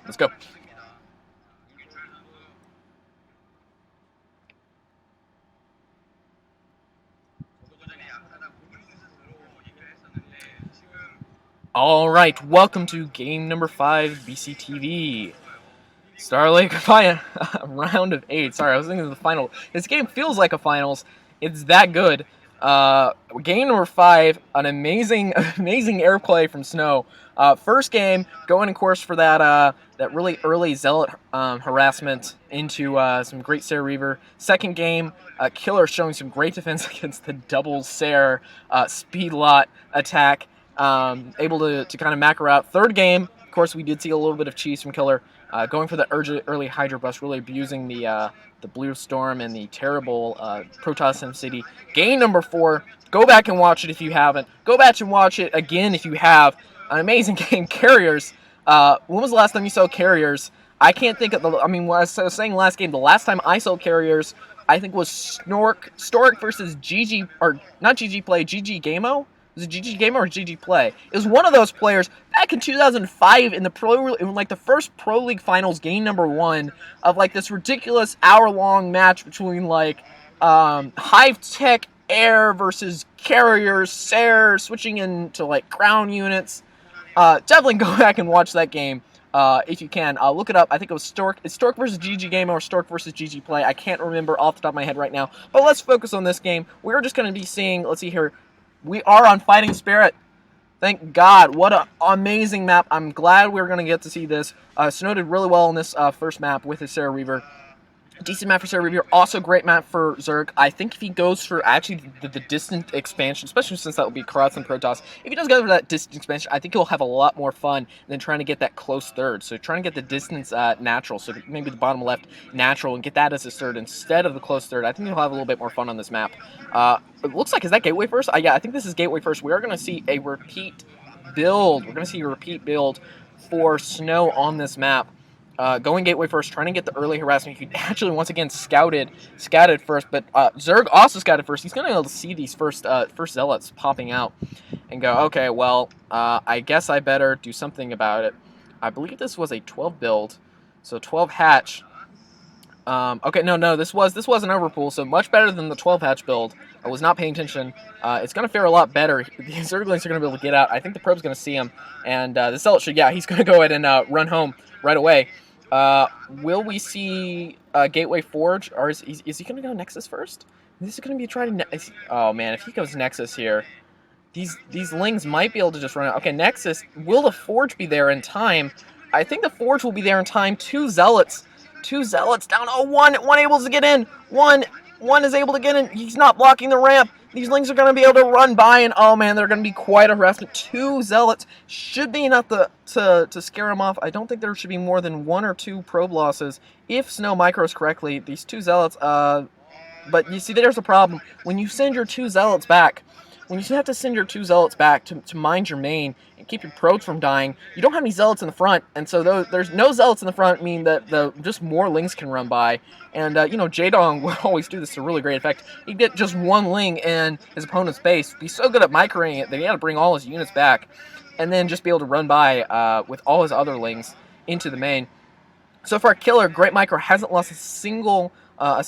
Let's go. All right, welcome to game number 5, BCTV. Starlake round of 8. Sorry, I was thinking of the final. This game feels like a finals. It's that good. Game number 5, an amazing airplay from Snow. First game, going of course for that really early Zealot harassment into some great Sarah Reaver. Second game, Killer showing some great defense against the double Sarah speed lot attack. Able to kind of mac her out. Third game, of course, we did see a little bit of cheese from Killer. Going for the early Hydra Bust, really abusing the Blue Storm and the terrible Protoss Sim City. Game number 4, go back and watch it if you haven't. Go back and watch it again if you have. An amazing game. Carriers. When was the last time you saw Carriers? I can't think of what I was saying last game, the last time I saw Carriers, I think was Stork versus GG, or not GG Play, GG Gameo? Was it GG Gamer or GG Play? It was one of those players back in 2005 in the first Pro League Finals, game number 1 of like this ridiculous hour-long match between like Hive Tech Air versus Carriers, Sair, switching into like Crown units. Definitely go back and watch that game if you can. Look it up. I think it was Stork. It's Stork versus GG Gamer or Stork versus GG Play. I can't remember off the top of my head right now. But let's focus on this game. We're just going to be seeing, let's see here. We are on Fighting Spirit. Thank God. What an amazing map. I'm glad we're going to get to see this. Snow did really well in this first map with his Sarah Reaver. Decent map for Sarah Reaver. Also great map for Zerg. I think if he goes for actually the distant expansion, especially since that will be Karatz and Protoss, if he does go for that distant expansion, I think he'll have a lot more fun than trying to get that close third. So trying to get the distance natural, so maybe the bottom left natural, and get that as his third instead of the close third. I think he'll have a little bit more fun on this map. It looks like, is that Gateway first? Yeah, I think this is Gateway first. We are going to see a repeat build. We're going to see a repeat build for Snow on this map. Going Gateway first, trying to get the early harassment. He actually, once again, scouted first, but Zerg also scouted first. He's going to be able to see these first Zealots popping out and go, okay, well, I guess I better do something about it. I believe this was a 12 build, so 12 hatch. Okay, no, this was an overpool, so much better than the 12 hatch build. I was not paying attention. It's going to fare a lot better. The Zerglings are going to be able to get out. I think the probe's going to see him, and the Zealot should, yeah, he's going to go ahead and run home right away. Will we see Gateway Forge, or is he going to go Nexus first? This is going to be trying to... Oh, man, if he goes Nexus here, these Lings might be able to just run out. Okay, Nexus, will the Forge be there in time? I think the Forge will be there in time. Two Zealots down. Oh, one able to get in. One is able to get in. He's not blocking the ramp. These Lings are going to be able to run by, and oh man, they're going to be quite a harassment. Two Zealots should be enough to scare him off. I don't think there should be more than 1 or 2 probe losses if Snow micros correctly. These 2 Zealots, but you see, there's a problem. When you send your 2 Zealots back, when you have to send your 2 Zealots back to mind your main and keep your probes from dying, you don't have any Zealots in the front, and so there's no Zealots in the front, mean that just more Lings can run by. And, Jaedong would always do this to really great effect. He'd get just 1 Ling in his opponent's base, be so good at microing it that he had to bring all his units back, and then just be able to run by with all his other Lings into the main. So far, Killer, great micro, hasn't lost a single, and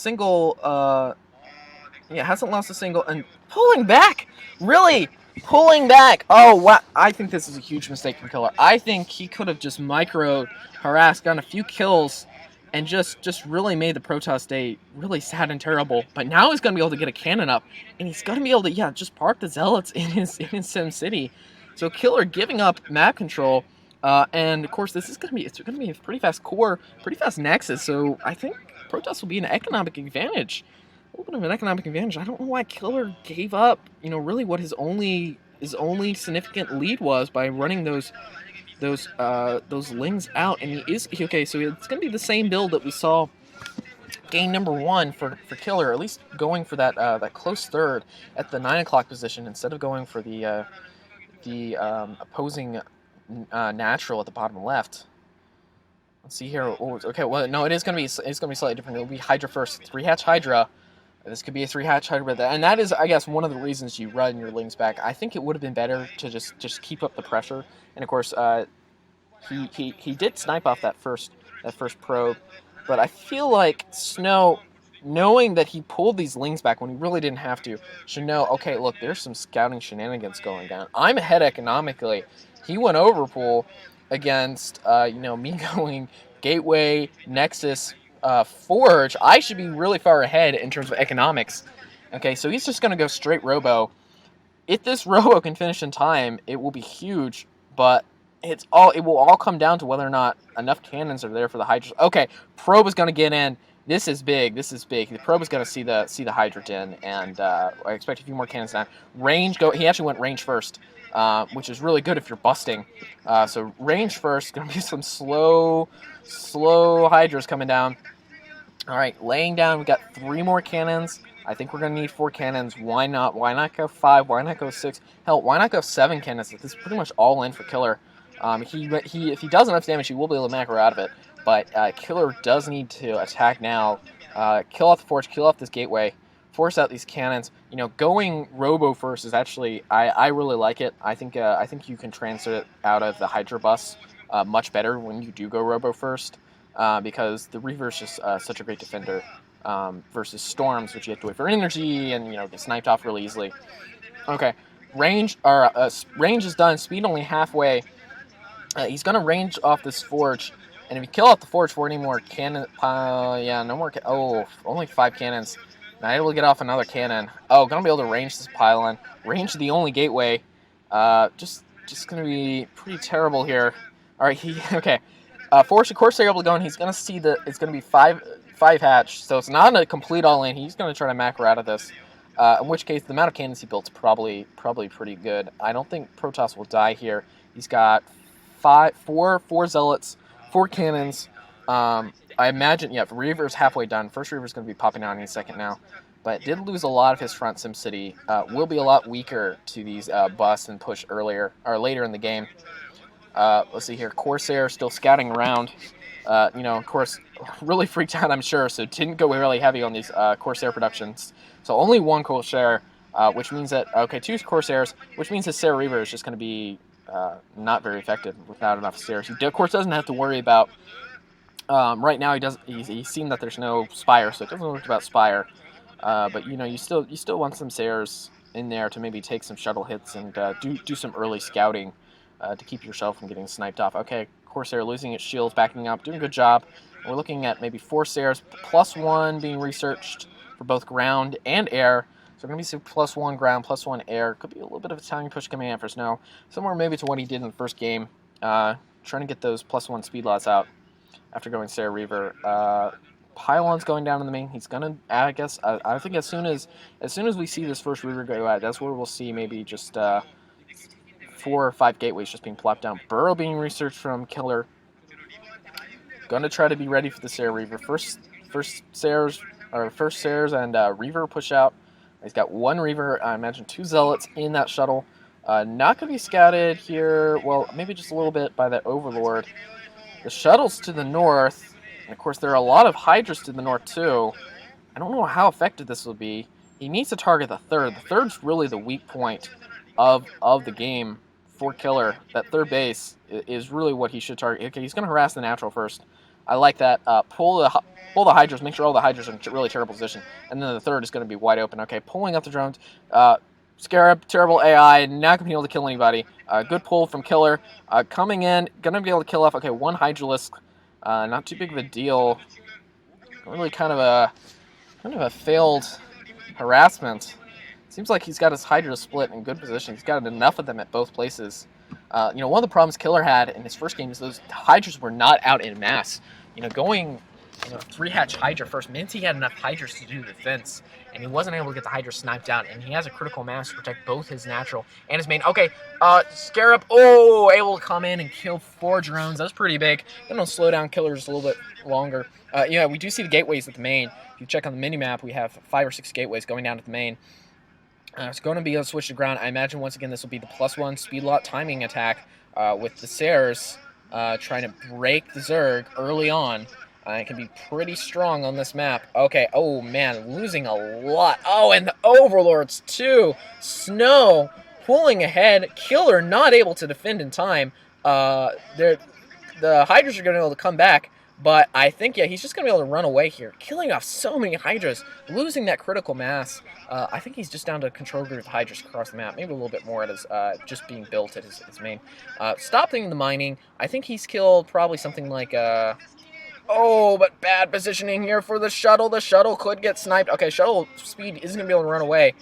pulling back, really, pulling back. Oh, wow, I think this is a huge mistake from Killer. I think he could have just micro harassed, gotten a few kills, and just really made the Protoss day really sad and terrible. But now he's going to be able to get a cannon up, and he's going to be able to, just park the Zealots in his Sim City. So Killer giving up map control, and of course this is going to be a pretty fast core, pretty fast Nexus. So I think Protoss will be an economic advantage. A little bit of an economic advantage. I don't know why Killer gave up, really what his only significant lead was by running those Lings out. And he is okay, so it's going to be the same build that we saw game number 1 for Killer, at least going for that close third at the 9 o'clock position instead of going for the opposing natural at the bottom left. Let's see here. Oh, okay, well, no, it's going to be slightly different. It'll be Hydra first, 3-hatch Hydra. This could be a 3-hatch Hydra, and that is, I guess, one of the reasons you run your Lings back. I think it would have been better to just keep up the pressure, and of course, he did snipe off that first probe, but I feel like Snow, knowing that he pulled these lings back when he really didn't have to, should know, okay, look, there's some scouting shenanigans going down. I'm ahead economically. He went overpool against, me going Gateway, Nexus, Forge. I should be really far ahead in terms of economics. Okay, so he's just going to go straight Robo. If this Robo can finish in time, it will be huge, but it will all come down to whether or not enough cannons are there for the Hydra. Okay, Probe is going to get in. This is big. The Probe is going to see the Hydrogen, and I expect a few more cannons now. Range go. He actually went range first, which is really good if you're busting. So range first. Going to be some slow Hydras coming down. All right, laying down. We got 3 more cannons. I think we're going to need 4 cannons. Why not? Why not go 5? Why not go 6? Hell, why not go 7 cannons? This is pretty much all in for Killer. If he does enough damage, he will be able to macro out of it. But Killer does need to attack now. Kill off the Forge, kill off this Gateway, force out these cannons. Going Robo first is actually, I really like it. I think you can transfer it out of the Hydra bus much better when you do go Robo first, because the Reaver is just such a great defender versus Storms, which you have to wait for energy and get sniped off really easily. Okay, range is done. Speed only halfway. He's gonna range off this Forge. And if you kill out the Forge for any more cannon, no more. Only 5 cannons. Not able to get off another cannon. Oh, gonna be able to range this pylon. Range the only Gateway. Just gonna be pretty terrible here. All right, okay. Forge the Corsair able to go, and he's gonna see that it's gonna be 5 hatch. So it's not a complete all in. He's gonna try to macro out of this. In which case, the amount of cannons he built's probably pretty good. I don't think Protoss will die here. He's got 4 Zealots. 4 cannons. I imagine, Reaver's halfway done. First Reaver's going to be popping out any second now. But did lose a lot of his front SimCity. Will be a lot weaker to these busts and push earlier or later in the game. Let's see here. Corsair still scouting around. Of course, really freaked out, I'm sure. So didn't go really heavy on these Corsair productions. So only 1 Corsair, which means that, 2 Corsairs, which means his Sarah Reaver is just going to be not very effective without enough stairs. He, of course, doesn't have to worry about. Right now, he's seen that there's no Spire, so it doesn't worry about Spire. But you still want some stairs in there to maybe take some shuttle hits and do some early scouting to keep yourself from getting sniped off. Okay, Corsair losing its shields, backing up, doing a good job. We're looking at maybe 4 stairs, +1 being researched for both ground and air. So we're going to be +1 ground, +1 air. Could be a little bit of a timing push coming in for Snow. Somewhere maybe to what he did in the first game. Trying to get those +1 speed lots out after going Sarah Reaver. Pylon's going down in the main. He's going to, I guess, I think as soon as we see this first Reaver go out, that's where we'll see maybe just 4 or 5 gateways just being plopped down. Burrow being researched from Killer. Going to try to be ready for the Sarah Reaver. First Sarahs and Reaver push out. He's got 1 Reaver, I imagine 2 Zealots in that shuttle. Not going to be scouted here, well, maybe just a little bit by that Overlord. The shuttle's to the north, and of course there are a lot of Hydras to the north too. I don't know how effective this will be. He needs to target the 3rd. The 3rd's really the weak point of the game for Killer. That 3rd base is really what he should target. Okay, he's going to harass the natural first. I like that. Pull the Hydras, make sure all the Hydras are in a really terrible position, and then the 3rd is going to be wide open. Okay, pulling up the drones. Scarab, terrible AI, not going to be able to kill anybody. Good pull from Killer. Coming in, going to be able to kill off, 1 Hydralisk. Not too big of a deal. Really kind of a failed harassment. Seems like he's got his Hydra split in good position. He's got enough of them at both places. One of the problems Killer had in his first game is those Hydras were not out in mass. Going 3-hatch Hydra first meant he had enough Hydras to do the defense, and he wasn't able to get the Hydra sniped out, and he has a critical mass to protect both his natural and his main. Okay, Scarab, able to come in and kill 4 drones. That's pretty big. Gonna slow down Killer just a little bit longer. We do see the gateways at the main. If you check on the mini-map, we have 5 or 6 gateways going down to the main. It's going to be able to switch to ground. I imagine, once again, this will be the +1 speed lot timing attack with the Sares trying to break the Zerg early on. It can be pretty strong on this map. Okay, oh man, losing a lot. Oh, and the Overlords too. Snow pulling ahead. Killer not able to defend in time. the Hydras are going to be able to come back, but I think, yeah, he's just going to be able to run away here, killing off so many Hydras, losing that critical mass. I think he's just down to control group with Hydras across the map, maybe a little bit more at his, just being built at his main. Stopping the mining, I think he's killed probably something like, oh, but bad positioning here for the shuttle. The shuttle could get sniped. Okay, shuttle speed isn't going to be able to run away.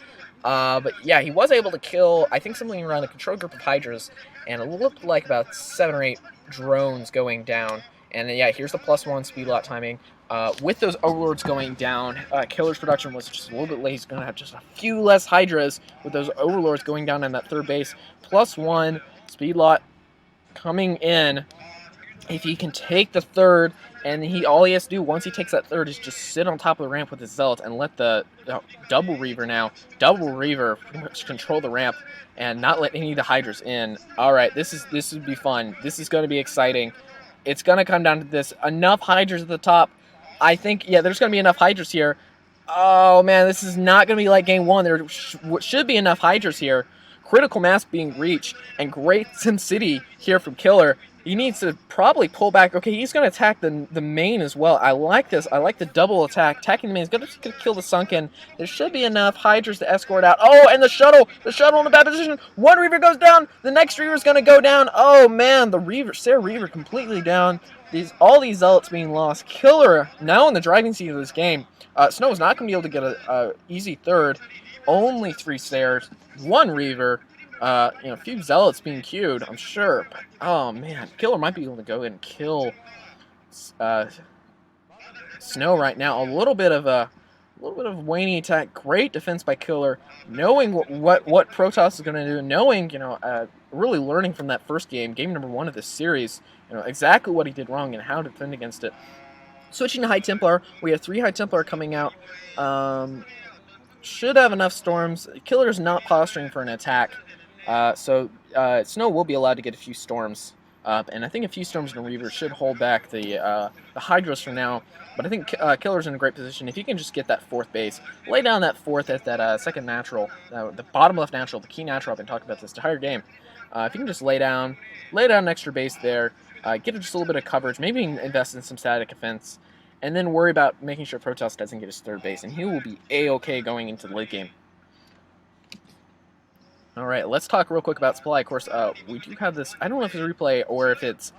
But yeah, he was able to kill, I think, something around the control group of Hydras, and it looked like about 7 or 8 drones going down. And then, yeah, here's the +1 speed lot timing. With those overlords going down, Killer's production was just a little bit late. He's going to have just a few less Hydras with those overlords going down on that third base. +1 speed lot coming in. If he can take the third, and all he has to do once he takes that third is just sit on top of the ramp with his zealots and let the double reaver pretty much control the ramp and not let any of the Hydras in. All right, this would be fun. This is going to be exciting. It's going to come down to this. Enough Hydras at the top. I think, yeah, there's going to be enough Hydras here. Oh, man, this is not going to be like game 1. There should be enough Hydras here. Critical mass being reached, and great SimCity here from Killer. He needs to probably pull back. Okay, he's going to attack the main as well. I like this. I like the double attack. Attacking the main is going to kill the Sunken. There should be enough Hydras to escort out. Oh, and the shuttle. The shuttle in a bad position. One Reaver goes down. The next Reaver is going to go down. Oh, man. The Reaver, Sarah Reaver completely down. All these Zealots being lost. Killer now in the driving seat of this game. Snow is not going to be able to get a easy third. Only 3 stairs. 1 Reaver. A few Zealots being queued, I'm sure. But, oh, man. Killer might be able to go in and kill Snow right now. A little bit of waning attack. Great defense by Killer. Knowing what Protoss is going to do. Knowing, really learning from that first game number 1 of this series. Exactly what he did wrong and how to defend against it. Switching to High Templar. We have 3 High Templar coming out. Should have enough storms. Killer's not posturing for an attack. So Snow will be allowed to get a few storms, and I think a few storms and a Reaver should hold back the Hydras for now. But I think Killer's in a great position. If he can just get that 4th base, lay down that 4th at that second natural, the bottom left natural, the key natural. I've been talking about this entire game. If you can just lay down an extra base there, get just a little bit of coverage, maybe invest in some static defense, and then worry about making sure Protoss doesn't get his 3rd base, and he will be a-okay going into the late game. All right, let's talk real quick about supply. Of course, we do have this. I don't know if it's a replay or if it's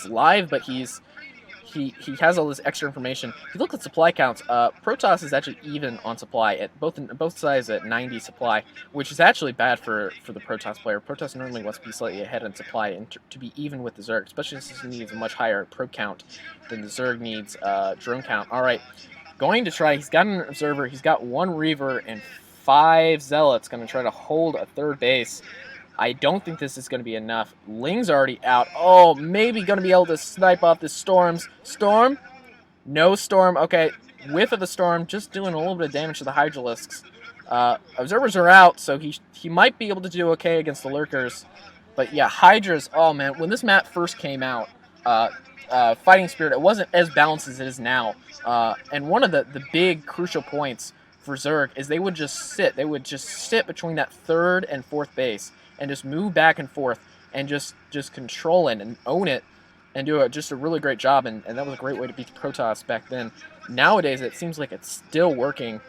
live, but he has all this extra information. If you look at supply counts, Protoss is actually even on supply at both sides at 90 supply, which is actually bad for the Protoss player. Protoss normally wants to be slightly ahead in supply and to be even with the Zerg, especially since he needs a much higher probe count than the Zerg needs drone count. All right, going to try. He's got an observer. He's got 1 Reaver and 5 Zealots going to try to hold a 3rd base. I don't think this is going to be enough. Ling's already out. Oh, maybe going to be able to snipe off the Storms. Storm? No Storm. Okay, whiff of the Storm, just doing a little bit of damage to the Hydralisks. Observers are out, so he might be able to do okay against the Lurkers. But yeah, Hydras, oh man, when this map first came out, Fighting Spirit, it wasn't as balanced as it is now. And one of the big crucial points for Zerg is they would just sit between that 3rd and 4th base and just move back and forth and just control it and own it and do just a really great job, and that was a great way to beat the Protoss back then. Nowadays it seems like it's still working.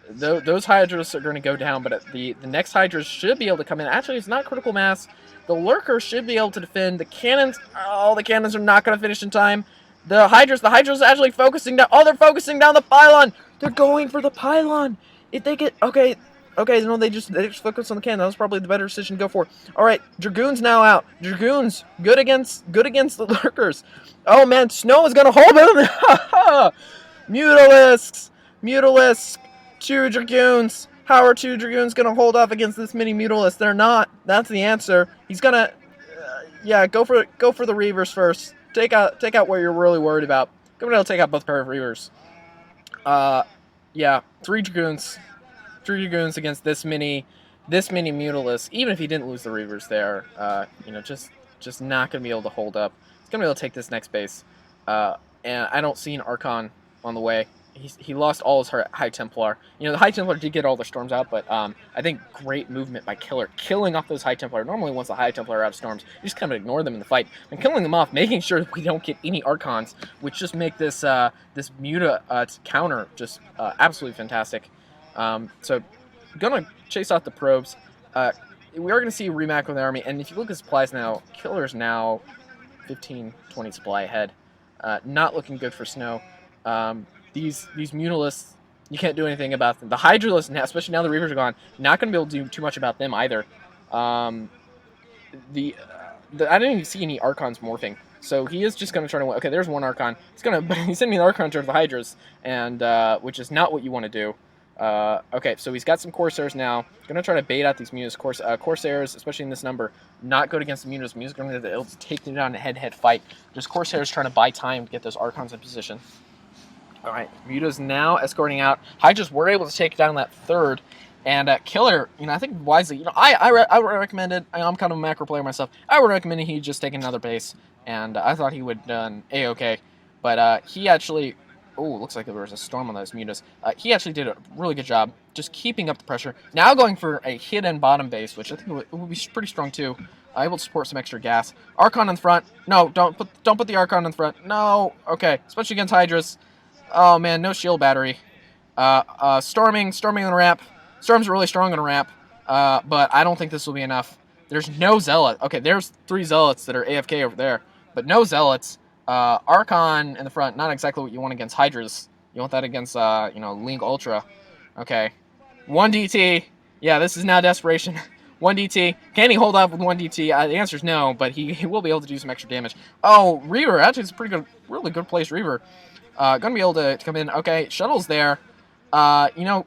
Those Hydras are going to go down, but the next Hydras should be able to come in. Actually, it's not critical mass. The Lurkers should be able to defend. The cannons are not going to finish in time. The Hydras are actually focusing down. Oh, they're focusing down the pylon. They're going for the pylon. If they get okay, no, they just focus on the cannon. That was probably the better decision to go for. All right, Dragoons now out. Dragoons good against the Lurkers. Oh man, Snow is gonna hold them. Mutalisks, 2 Dragoons. How are 2 Dragoons gonna hold off against this many Mutalisks? They're not. That's the answer. He's gonna, go for the Reavers first. Take out what you're really worried about. Gonna be able to take out both pair of Reavers. 3 Dragoons. 3 Dragoons against this many Mutalisks. Even if he didn't lose the Reavers there, just not gonna be able to hold up. He's gonna be able to take this next base. And I don't see an Archon on the way. he lost all his High Templar. You know, the High Templar did get all their storms out, but I think great movement by Killer, killing off those High Templar. Normally, once the High Templar are out of storms, you just kind of ignore them in the fight, and killing them off, making sure that we don't get any Archons, which just make this this Muta counter just absolutely fantastic. So, gonna chase out the probes. We are gonna see a remap with the army, and if you look at supplies now, Killer's now 15, 20 supply ahead. Not looking good for Snow. These Mutalisks, you can't do anything about them. The Hydralisks, now, especially now the Reavers are gone, not going to be able to do too much about them either. I didn't even see any Archons morphing, so he is just going to try to win. Okay, there's one Archon. He's sending the Archon towards the Hydras, and which is not what you want to do. Okay, so he's got some Corsairs now. Going to try to bait out these Mutas. Corsairs, especially in this number, not good against the Mutas. Mutas going to be able to take them down in a head-to-head fight. Just Corsairs trying to buy time to get those Archons in position. All right, Muta's now escorting out. Hydras were able to take down that third, and Killer, you know, I think wisely, you know, I would recommend it. I'm kind of a macro player myself. I would recommend he just take another base, and I thought he would have done A-okay, but he actually, oh, looks like there was a storm on those Mutas. He actually did a really good job just keeping up the pressure. Now going for a hidden bottom base, which I think would be pretty strong too. Able to support some extra gas. Archon in front. No, don't put the Archon in front. No, okay, especially against Hydras. Oh man, no shield battery. Storming on the ramp. Storm's really strong on a ramp, but I don't think this will be enough. There's no Zealot. Okay, there's 3 Zealots that are AFK over there, but no Zealots. Archon in the front, not exactly what you want against Hydras. You want that against, you know, Link Ultra. Okay. 1 DT. Yeah, this is now desperation. 1 DT. Can he hold up with 1 DT? The answer is no, but he will be able to do some extra damage. Oh, Reaver. Actually, it's a pretty good, really good place, Reaver. Gonna be able to come in. Okay, Shuttle's there. You know,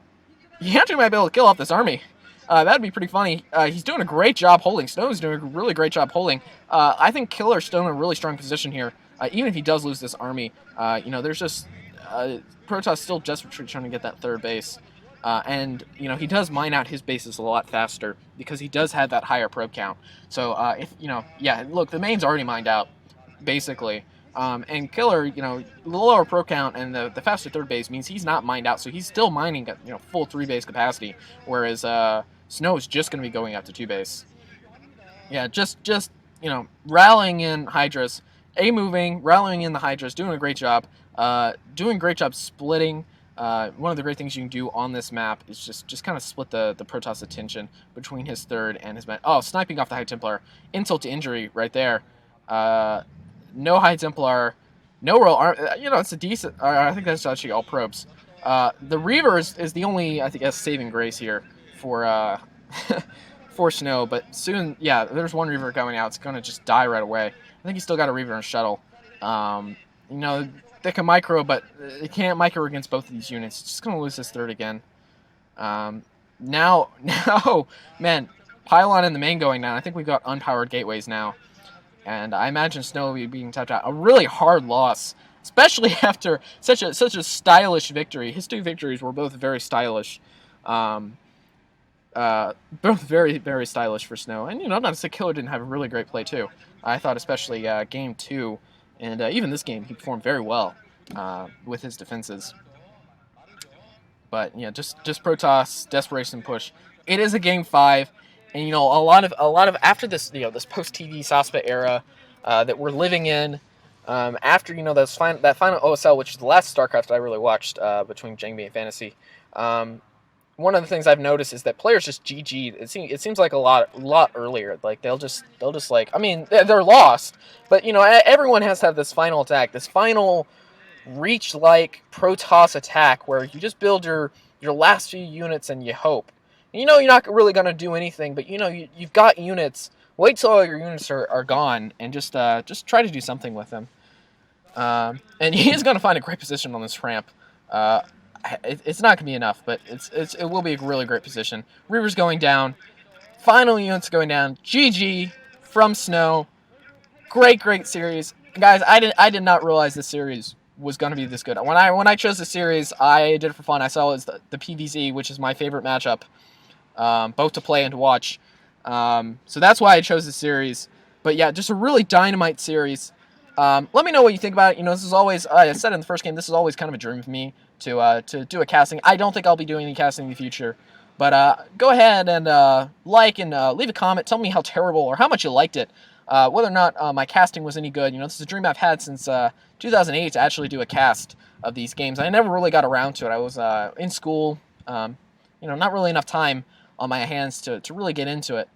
he actually might be able to kill off this army. That'd be pretty funny. He's doing a great job holding. Snow's doing a really great job holding. I think Killer's still in a really strong position here. Even if he does lose this army, you know, there's just Protoss still desperately trying to get that third base. And, you know, he does mine out his bases a lot faster because he does have that higher probe count. So, if, you know, yeah, look, the main's already mined out, basically. And Killer, you know, the lower pro count and the faster third base means he's not mined out, so he's still mining at, you know, full 3 base capacity, whereas Snow is just going to be going up to 2 base. Yeah, just you know, rallying in Hydras, moving, rallying in the Hydras, doing a great job, splitting. One of the great things you can do on this map is just kind of split the Protoss attention between his third and his men. Oh, sniping off the High Templar, insult to injury right there. No High Templar, no Ro8. You know, it's a decent. I think that's actually all probes. The Reaver is the only, I think, saving grace here for for Snow. But soon, yeah, there's one Reaver coming out. It's gonna just die right away. I think he's still got a Reaver and Shuttle. You know, they can micro, but they can't micro against both of these units. It's just gonna lose this third again. Now, man, Pylon and the main going down. I think we've got unpowered gateways now. And I imagine Snow will be being tapped out. A really hard loss, especially after such a stylish victory. His 2 victories were both very stylish. Both very, very stylish for Snow. And, you know, not to say Killer didn't have a really great play, too. I thought especially Game 2, and even this game, he performed very well with his defenses. But, yeah, just Protoss, desperation push. It is a Game 5. And, you know, a lot of after this, you know, this post-TV Sospa era that we're living in, after, you know, that final OSL, which is the last StarCraft I really watched between Jangmi and Fantasy, one of the things I've noticed is that players just GG'd. It seems like a lot earlier. Like they'll just like, I mean, they're lost, but you know, everyone has to have this final attack, this final reach-like Protoss attack where you just build your last few units and you hope. You know you're not really going to do anything, but you know you've got units. Wait till all your units are gone and just try to do something with them. And he is going to find a great position on this ramp. It's not going to be enough, but it will be a really great position. Reaver's going down. Final units going down. GG from Snow. Great series. Guys, I did not realize this series was going to be this good. When I chose the series, I did it for fun. I saw it as the PVZ, which is my favorite matchup. Both to play and to watch. So that's why I chose the series. But yeah, just a really dynamite series. Let me know what you think about it. You know, this is always, I said in the first game, this is always kind of a dream of me to do a casting. I don't think I'll be doing any casting in the future, but go ahead and like and leave a comment. Tell me how terrible or how much you liked it. Whether or not my casting was any good. You know, this is a dream I've had since 2008 to actually do a cast of these games. I never really got around to it. I was in school, you know, not really enough time on my hands to really get into it.